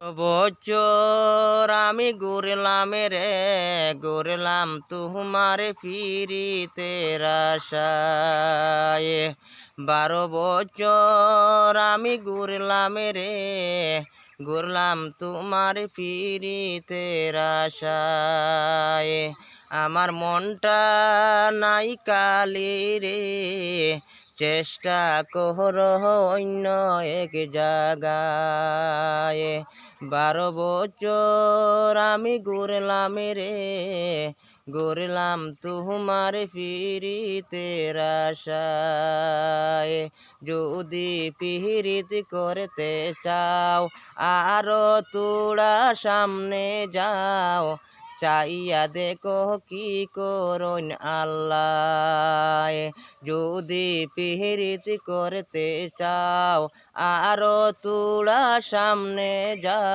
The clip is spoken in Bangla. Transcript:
বছর আমি ঘুরলাম তোমার ফিরিতের আশায়। 12 বছর আমি ঘুরলাম তোমার ফিরিতের আশায়। আমার মনটা নাই কালি রে, চেষ্টা কর অন্য এক জায়গায়। 12 বছর আমি ঘুরলাম তোমার ফিরিতের আশায়। যদি পিরিত করতে চাও আরো তোড়া সামনে যাও, চাইয়া দেখো কি করুন আল্লাহ। যদি পিরিত করতে চাও আরো তোড়া সামনে যাও।